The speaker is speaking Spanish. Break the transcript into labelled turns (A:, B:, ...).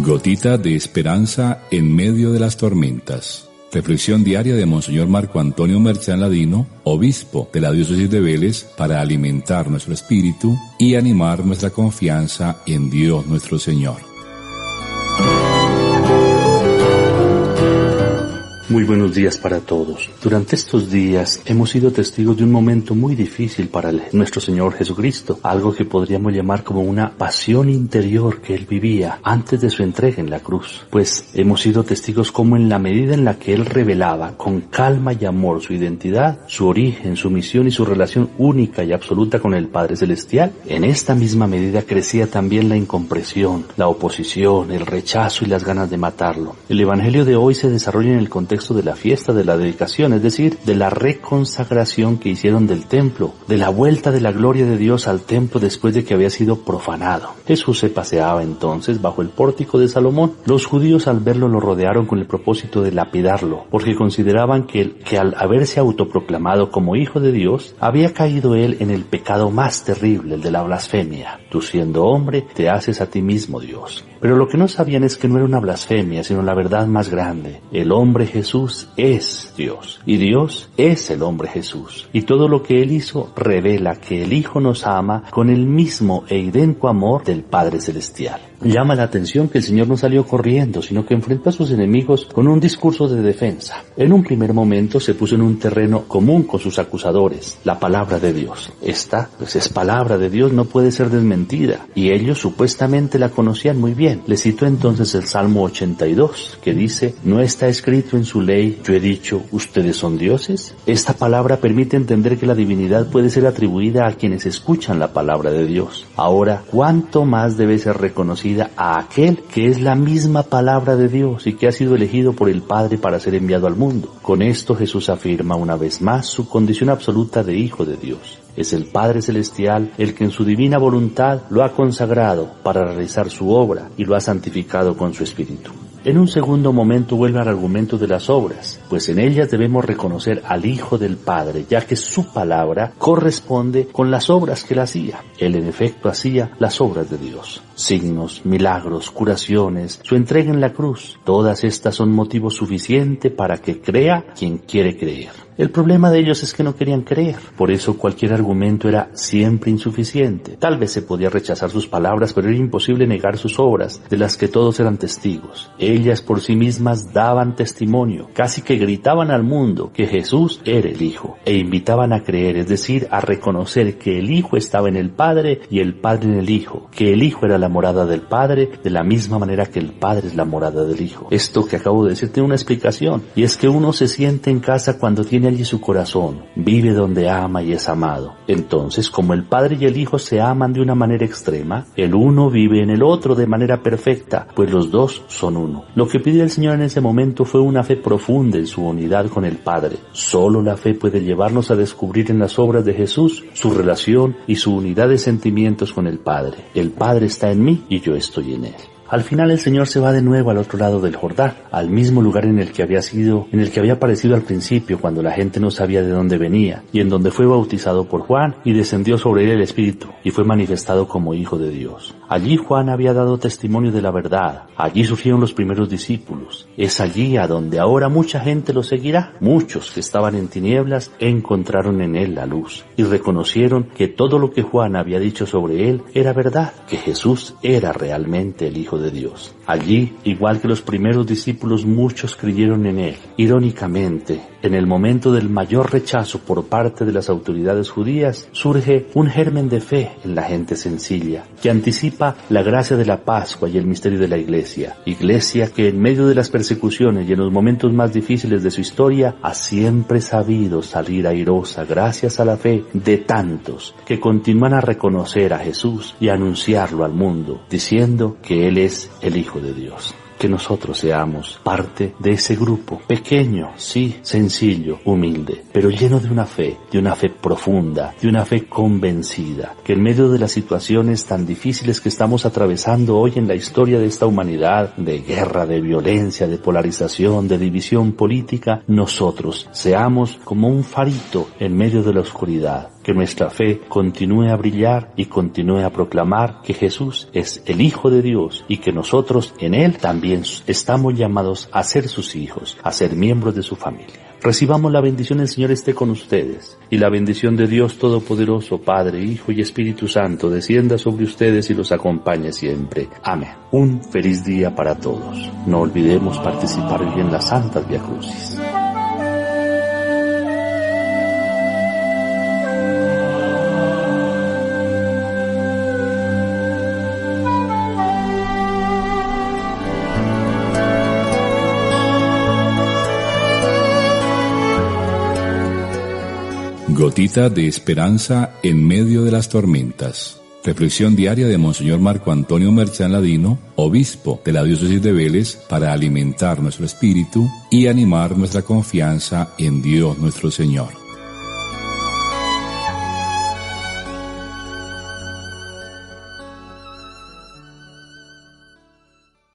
A: Gotita de esperanza en medio de las tormentas. Reflexión diaria de Monseñor Marco Antonio Merchán Ladino, obispo de la diócesis de Vélez, para alimentar nuestro espíritu y animar nuestra confianza en Dios nuestro Señor.
B: Muy buenos días para todos. Durante estos días hemos sido testigos de un momento muy difícil para nuestro Señor Jesucristo, algo que podríamos llamar como una pasión interior que Él vivía antes de su entrega en la cruz. Pues hemos sido testigos como en la medida en la que Él revelaba con calma y amor su identidad, su origen, su misión y su relación única y absoluta con el Padre Celestial, en esta misma medida crecía también la incomprensión, la oposición, el rechazo y las ganas de matarlo. El Evangelio de hoy se desarrolla en el contexto de la fiesta de la dedicación, es decir, de la reconsagración que hicieron del templo, de la vuelta de la gloria de Dios al templo después de que había sido profanado. Jesús se paseaba entonces bajo el pórtico de Salomón. Los judíos al verlo lo rodearon con el propósito de lapidarlo, porque consideraban que al haberse autoproclamado como hijo de Dios, había caído él en el pecado más terrible, el de la blasfemia. Tú siendo hombre, te haces a ti mismo Dios. Pero lo que no sabían es que no era una blasfemia, sino la verdad más grande. El hombre Jesús es Dios, y Dios es el hombre Jesús. Y todo lo que Él hizo revela que el Hijo nos ama con el mismo e idéntico amor del Padre Celestial. Llama la atención que el Señor no salió corriendo, sino que enfrentó a sus enemigos con un discurso de defensa. En un primer momento se puso en un terreno común con sus acusadores, la palabra de Dios. Esta, pues es palabra de Dios, no puede ser desmentida, y ellos supuestamente la conocían muy bien. Le citó entonces el Salmo 82, que dice: ¿no está escrito en su ley, yo he dicho, ustedes son dioses? Esta palabra permite entender que la divinidad puede ser atribuida a quienes escuchan la palabra de Dios. Ahora, ¿cuánto más debe ser reconocida a aquel que es la misma palabra de Dios y que ha sido elegido por el Padre para ser enviado al mundo? Con esto Jesús afirma una vez más su condición absoluta de Hijo de Dios. Es el Padre Celestial el que en su divina voluntad lo ha consagrado para realizar su obra y lo ha santificado con su Espíritu. En un segundo momento vuelve al argumento de las obras, pues en ellas debemos reconocer al Hijo del Padre, ya que su palabra corresponde con las obras que él hacía. Él en efecto hacía las obras de Dios. Signos, milagros, curaciones, su entrega en la cruz, todas estas son motivo suficiente para que crea quien quiere creer. El problema de ellos es que no querían creer, por eso cualquier argumento era siempre insuficiente. Tal vez se podía rechazar sus palabras, pero era imposible negar sus obras, de las que todos eran testigos. Ellas por sí mismas daban testimonio, casi que gritaban al mundo que Jesús era el Hijo, e invitaban a creer, es decir, a reconocer que el Hijo estaba en el Padre y el Padre en el Hijo, que el Hijo era la morada del Padre, de la misma manera que el Padre es la morada del Hijo. Esto que acabo de decir tiene una explicación, y es que uno se siente en casa cuando tiene allí su corazón, vive donde ama y es amado. Entonces, como el Padre y el Hijo se aman de una manera extrema, el uno vive en el otro de manera perfecta, pues los dos son uno. Lo que pidió el Señor en ese momento fue una fe profunda en su unidad con el Padre. Solo la fe puede llevarnos a descubrir en las obras de Jesús su relación y su unidad de sentimientos con el Padre. El Padre está en mí y yo estoy en Él. Al final el Señor se va de nuevo al otro lado del Jordán, al mismo lugar en el que había aparecido al principio cuando la gente no sabía de dónde venía, y en donde fue bautizado por Juan y descendió sobre él el Espíritu, y fue manifestado como Hijo de Dios. Allí Juan había dado testimonio de la verdad, allí surgieron los primeros discípulos. Es allí a donde ahora mucha gente lo seguirá. Muchos que estaban en tinieblas encontraron en él la luz, y reconocieron que todo lo que Juan había dicho sobre él era verdad, que Jesús era realmente el Hijo de Dios. Allí, igual que los primeros discípulos, muchos creyeron en él. Irónicamente, en el momento del mayor rechazo por parte de las autoridades judías, surge un germen de fe en la gente sencilla, que anticipa la gracia de la Pascua y el misterio de la Iglesia. Iglesia que en medio de las persecuciones y en los momentos más difíciles de su historia, ha siempre sabido salir airosa gracias a la fe de tantos que continúan a reconocer a Jesús y a anunciarlo al mundo, diciendo que Él es el Hijo de Dios. Que nosotros seamos parte de ese grupo, pequeño, sí, sencillo, humilde, pero lleno de una fe profunda, de una fe convencida, que en medio de las situaciones tan difíciles que estamos atravesando hoy en la historia de esta humanidad, de guerra, de violencia, de polarización, de división política, nosotros seamos como un farito en medio de la oscuridad, que nuestra fe continúe a brillar y continúe a proclamar que Jesús es el Hijo de Dios y que nosotros en Él también estamos llamados a ser sus hijos, a ser miembros de su familia. Recibamos la bendición del Señor esté con ustedes, y la bendición de Dios Todopoderoso, Padre, Hijo y Espíritu Santo, descienda sobre ustedes y los acompañe siempre. Amén. Un feliz día para todos. No olvidemos participar hoy en las Santas Viacrucis.
A: Gotita de esperanza en medio de las tormentas. Reflexión diaria de Monseñor Marco Antonio Merchán Ladino, obispo de la diócesis de Vélez, para alimentar nuestro espíritu y animar nuestra confianza en Dios nuestro Señor.